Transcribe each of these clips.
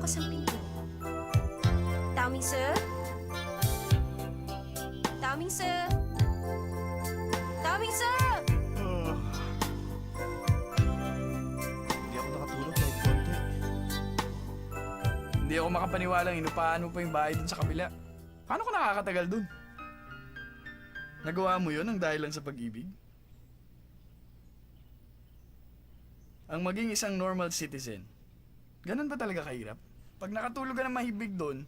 bukas ang pinto. Tao Mingse? Tao Mingse? Tao Mingse! Hindi ako nakatulog kahit konti. Hindi ako makapaniwalang inupahan mo pa yung bahay dun sa kabila. Paano ka nakakatagal dun? Nagawa mo yun ang dahilan sa pag-ibig? Ang maging isang normal citizen, ganun ba talaga kahirap? Pag nakatulog ka ng mahibig doon,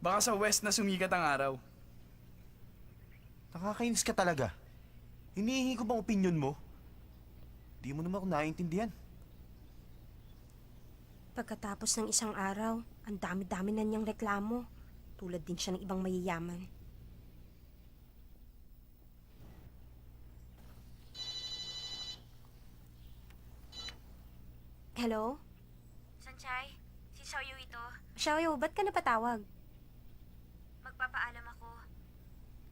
baka sa west na sumikat ang araw. Nakakainis ka talaga. Hinihingi ko bang opinion mo? Di mo naman ako naiintindihan. Pagkatapos ng isang araw, ang dami-dami na niyang reklamo. Tulad din siya ng ibang mayayaman. Hello? Sanchay, si Xiaoyu ito. Xiaoyo, ba't ka napatawag? Magpapaalam ako.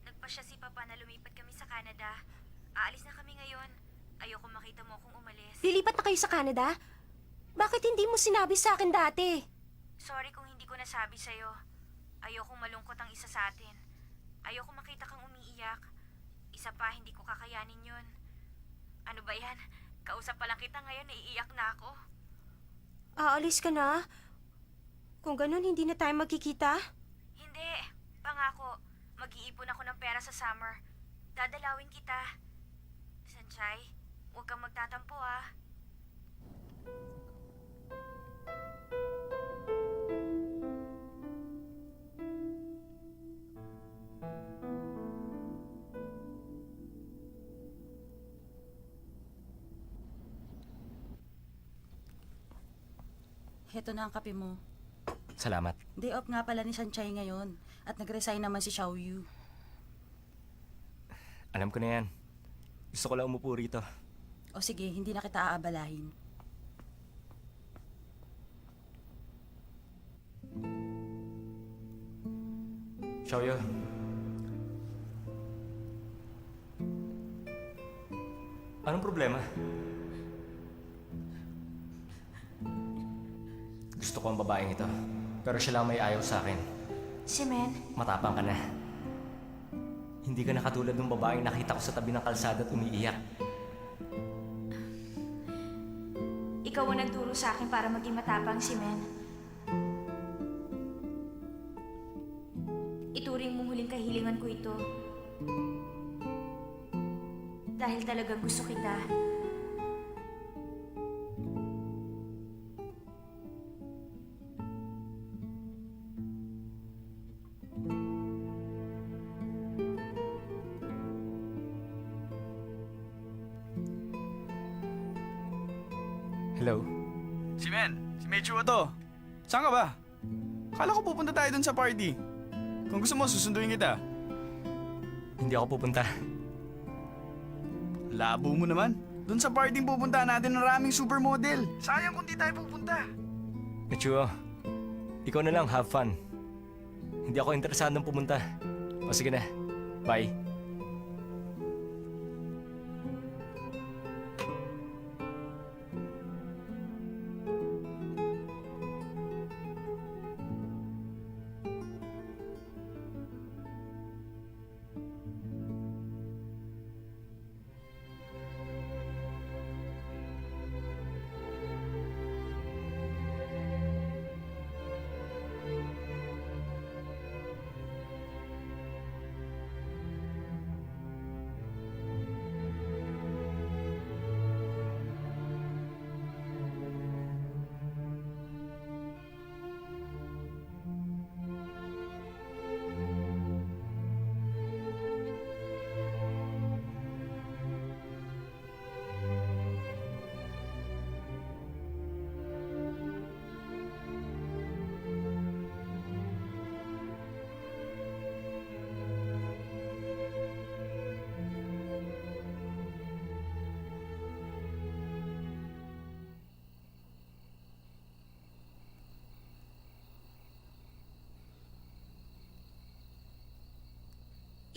Nagpasya si Papa na lumipat kami sa Canada. Aalis na kami ngayon. Ayoko makita mo kung umalis. Lilipat na kayo sa Canada? Bakit hindi mo sinabi sa akin dati? Sorry kung hindi ko nasabi sa'yo. Ayokong malungkot ang isa sa atin. Ayoko makita kang umiiyak. Isa pa, hindi ko kakayanin yun. Ano ba yan? Kausap pa lang kita ngayon, naiiyak na ako. Aalis ka na? Kung ganun, hindi na tayo magkikita? Hindi. Pangako. Mag-iipon ako ng pera sa summer. Dadalawin kita. Sanchay, huwag kang magtatampo ah. Heto na ang kape mo. Salamat. Day off nga pala ni Sanchay ngayon. At nag-resign naman si Xiaoyu. Alam ko na yan. Gusto ko lang umupo rito. O sige, hindi na kita aabalahin. Xiaoyu. Anong problema? Gusto ko ang babaeng ito. Pero siya lang may ayaw sa akin. Si Men, Matapang ka na. Hindi ka na katulad ng babaeng nakita ko sa tabi ng kalsada at umiiyak. ikaw ang nagturo sa akin para maging matapang si Men. Ituring mong huling kahilingan ko ito. Dahil talagang gusto kita. Hello? Si Men, si Mechuo to. Saan ka ba? Kala ko pupunta tayo dun sa party. Kung gusto mo, susunduin kita. Hindi ako pupunta. Labo mo naman. Dun sa party pupunta natin maraming supermodel. Sayang kung di tayo pupunta. Mechuo, ikaw na lang, have fun. Hindi ako interesadong pumunta. O sige na, bye.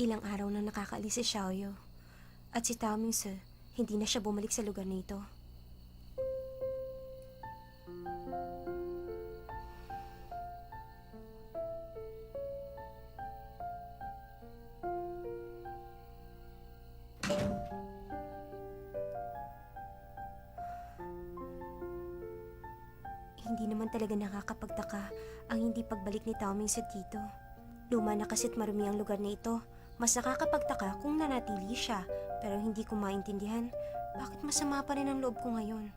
Ilang araw na nakakaalis si Xiaoyo. At si Tao Mingse, hindi na siya bumalik sa lugar na ito. Hindi naman talaga nakakapagtaka ang hindi pagbalik ni Tao Ming sa dito. Luma na kasi't marumi ang lugar na ito. Mas nakakapagtaka kung nanatili siya, pero hindi ko maintindihan bakit masama pa rin ang loob ko ngayon.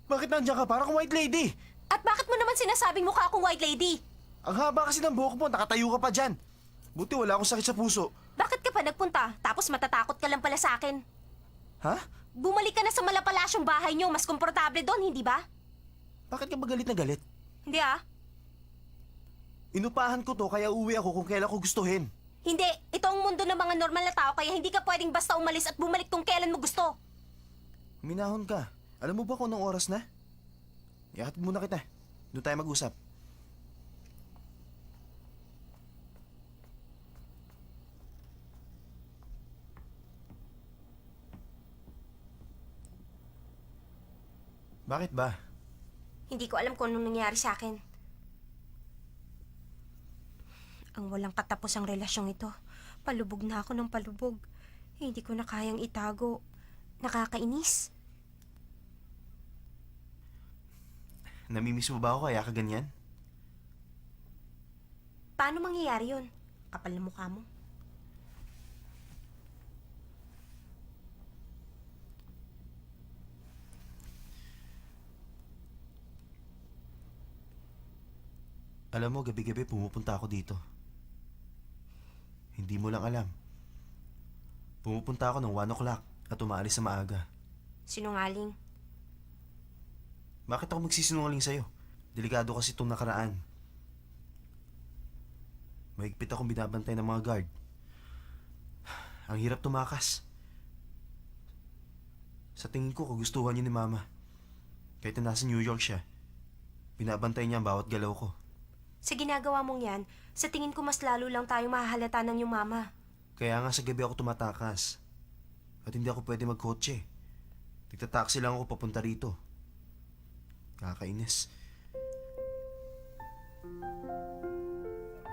Bakit nandiyan ka? Parang white lady. At bakit mo naman sinasabing mukha akong white lady? Ang haba kasi ng buhok mo, nakatayo ka pa dyan. Buti wala akong sakit sa puso. Bakit ka pa nagpunta? Tapos matatakot ka lang pala sa akin. Ha? Bumalik ka na sa malapalasyong bahay niyo. Mas komportable doon, hindi ba? Bakit ka ba galit na galit? Hindi ah. Inupahan ko to kaya uwi ako kung kailan ko gustuhin. Hindi. Ito ang mundo ng mga normal na tao kaya hindi ka pwedeng basta umalis at bumalik kung kailan mo gusto. Minahon ka. Alam mo ba kung anong oras na? Ihatid muna kita. Doon tayo mag-usap. Bakit ba? Hindi ko alam kung anong nangyari sa akin. Ang walang katapos ang relasyong ito. Palubog na ako ng palubog. Hindi ko na kayang itago. Nakakainis. Namimiss mo ba ako kaya ka ganyan? Paano mangyayari yun? Kapal na mukha mo. Alam mo, gabi-gabi pumupunta ako dito. Hindi mo lang alam. Pumupunta ako ng 1 o'clock at umaalis sa maaga. Sinungaling. Bakit ako magsisinungaling sa'yo? Delikado kasi itong nakaraan. Mahigpit akong binabantay ng mga guard. Ang hirap tumakas. Sa tingin ko, kagustuhan niya ni Mama. Kahit na nasa New York siya, binabantay niya ang bawat galaw ko. Sa ginagawa mong yan, sa tingin ko mas lalo lang tayong mahahalata ng iyong mama. Kaya nga sa gabi ako tumatakas. At hindi ako pwede magkotse. Nagtataksi lang ako papunta rito. Kakainis.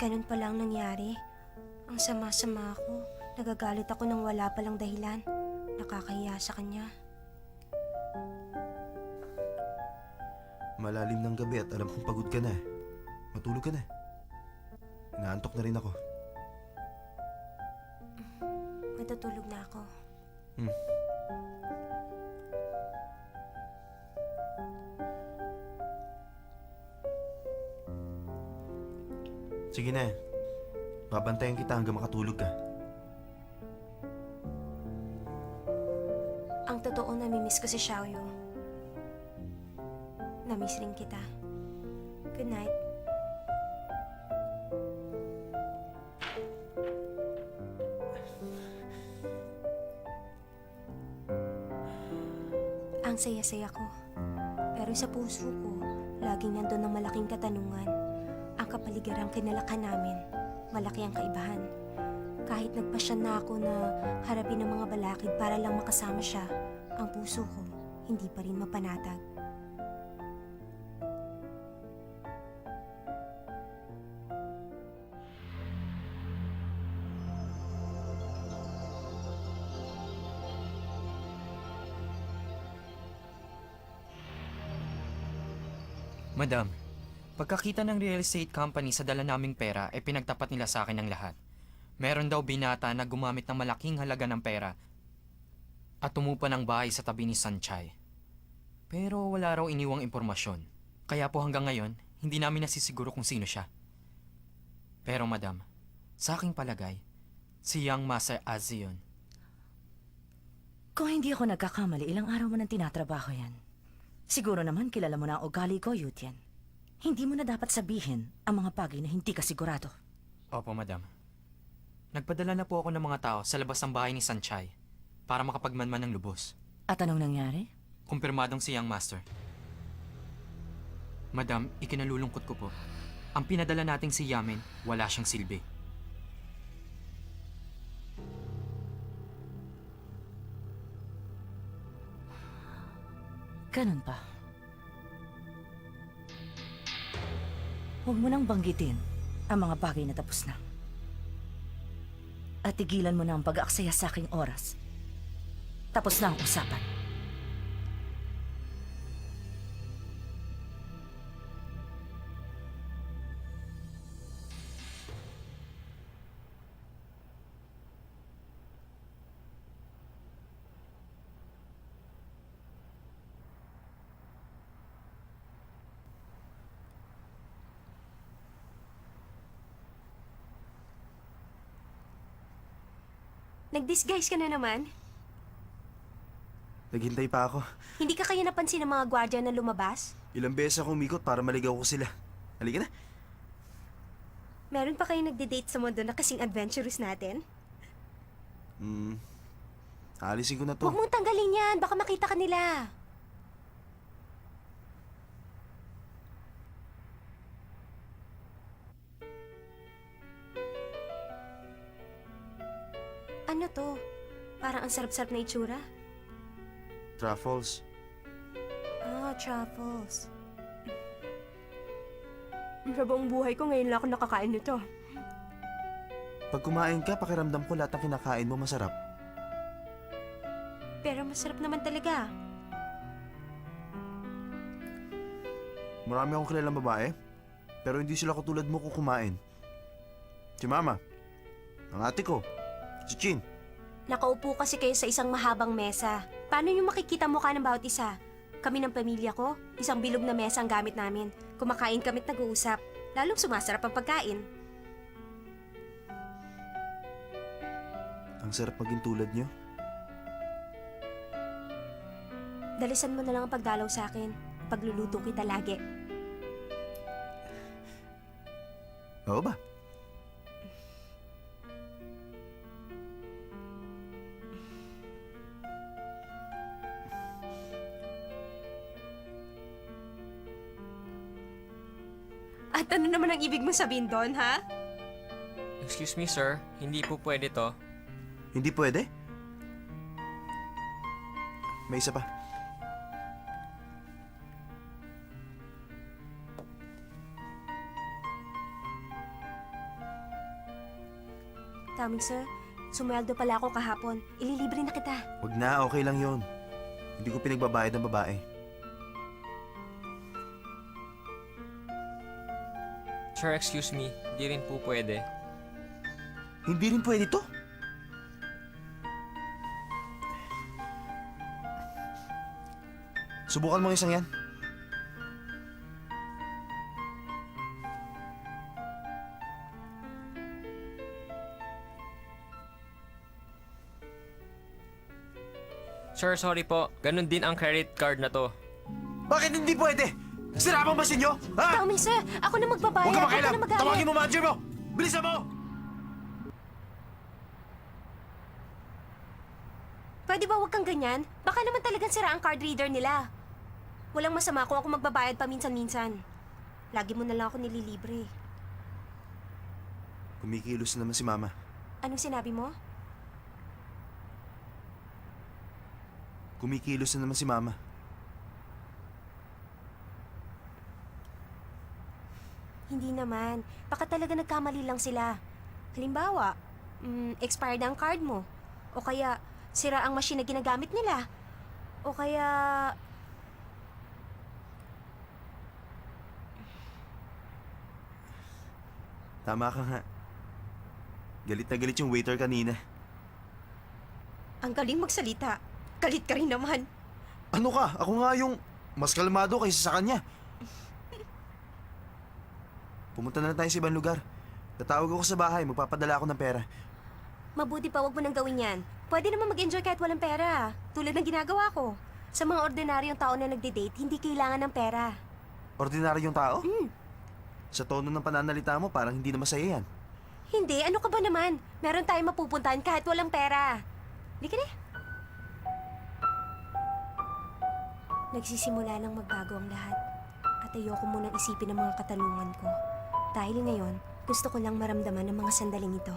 Ganun pala ang nangyari. Ang sama-sama ako. Nagagalit ako nang wala palang dahilan. Nakakahiya sa kanya. Malalim ng gabi at alam kong pagod ka na. Matulog ka na. Inaantok na rin ako. Matutulog na ako. Sige na. Babantayan kita hanggang makatulog ka. Ang totoo, namimiss ko si Xiaoyu. Namiss rin kita. Good night. Ang saya-saya ko. Pero sa puso ko, laging nandun ang malaking katanungan. Ang kapaligiran kinalakan namin, malaki ang kaibahan. Kahit nagpasya na ako na harapin ang mga balakid para lang makasama siya, ang puso ko hindi pa rin mapanatag. Madam, pagkakita ng real estate company sa dala naming pera, pinagtapat nila sa akin ang lahat. Meron daw binata na gumamit ng malaking halaga ng pera at tumupa ng bahay sa tabi ni Sanchay. Pero wala raw iniwang impormasyon. Kaya po hanggang ngayon, hindi namin nasisiguro kung sino siya. Pero madam, sa aking palagay, si Young Master Azzy yun. Kung hindi ako nagkakamali, ilang araw mo nang tinatrabaho yan. Siguro naman kilala mo na ang ugali ko, Yutian. Hindi mo na dapat sabihin ang mga bagay na hindi ka sigurado. Opo, madam. Nagpadala na po ako ng mga tao sa labas ng bahay ni Sanchay para makapagmanman ng lubos. At anong nangyari? Kumpirmadong si Young Master. Madam, ikinalulungkot ko po. Ang pinadala nating si Yamen, wala siyang silbi. Ganun ba? Huwag mo nang banggitin ang mga bagay na tapos na. At tigilan mo na ang pag-aaksaya sa aking oras. Tapos na ang usapan. Nag-disguise ka na naman? Naghintay pa ako. Hindi ka kaya napansin ng mga gwardiya na lumabas? Ilang beses ako umikot para maligaw ko sila. Halika na. Meron pa kayo nagde-date sa mundo na kasing adventurous natin? Aalisin ko na to. Huwag mong tanggalin yan, baka makita ka nila. Ano to? Parang ang sarap-sarap na itsura. Truffles. Ah, truffles. Sa buong buhay ko, ngayon lang ako nakakain nito. Pag kumain ka, pakiramdam ko lahat ng kinakain mo masarap. Pero masarap naman talaga. Marami akong kilalang babae, pero hindi sila katulad mo kung kumain. Si Mama, ang ate ko, si Chin. Nakaupo kasi kayo sa isang mahabang mesa. Paano yung makikita mukha ng bawat isa? Kami ng pamilya ko, isang bilog na mesa ang gamit namin. Kumakain kami't nag-uusap. Lalong sumasarap ang pagkain. Ang sarap maging tulad niyo. Dalisan mo na lang ang pagdalaw sa akin. Pagluluto kita lagi. Oo ba? At ano naman ang ibig mo sabihin doon, ha? Excuse me, sir. Hindi po pwede to. Hindi pwede? May isa pa. Coming, sir. Sumweldo pala ako kahapon. Ililibre na kita. Wag na, okay lang yon. Hindi ko pinagbabayad ng babae. Sir, excuse me. Di rin po pwede. Hindi rin pwede to? Subukan mo ang isang yan. Sir, sorry po. Ganon din ang credit card na to. Bakit hindi pwede? Sira bang basin nyo? Ha? Coming, sir. Ako na magbabayad. Huwag ka Ako makialam! na magalit. Tawagin mo manager mo! Bilisan mo! Pwede ba wag kang ganyan? Baka naman talagang sira ang card reader nila. Walang masama kung ako magbabayad paminsan-minsan. Lagi mo na lang ako nililibre. Kumikilos na naman si Mama. Anong sinabi mo? Kumikilos na naman si Mama. Hindi naman. Baka talaga nagkamali lang sila. Halimbawa, expired ang card mo. O kaya, sira ang machine na ginagamit nila. O kaya... Tama ka nga. Galit na galit yung waiter kanina. Ang galing magsalita. Galit ka rin naman. Ano ka? Ako nga yung mas kalmado kaysa sa kanya. Pumunta na lang tayo sa ibang lugar. Tatawag ako sa bahay, magpapadala ako ng pera. Mabuti pa wag mo nang gawin yan. Pwede naman mag-enjoy kahit walang pera. Tulad ng ginagawa ko. Sa mga ordinaryong tao na nagde-date, hindi kailangan ng pera. Ordinaryong tao? Sa tono ng pananalita mo, parang hindi na masaya yan. Hindi, ano ka ba naman? Meron tayong mapupuntahan kahit walang pera. Di ka na. Nagsisimula nang magbago ang lahat. At ayoko munang isipin ang mga katanungan ko. Dahil ngayon, gusto ko lang maramdaman ang mga sandaling ito.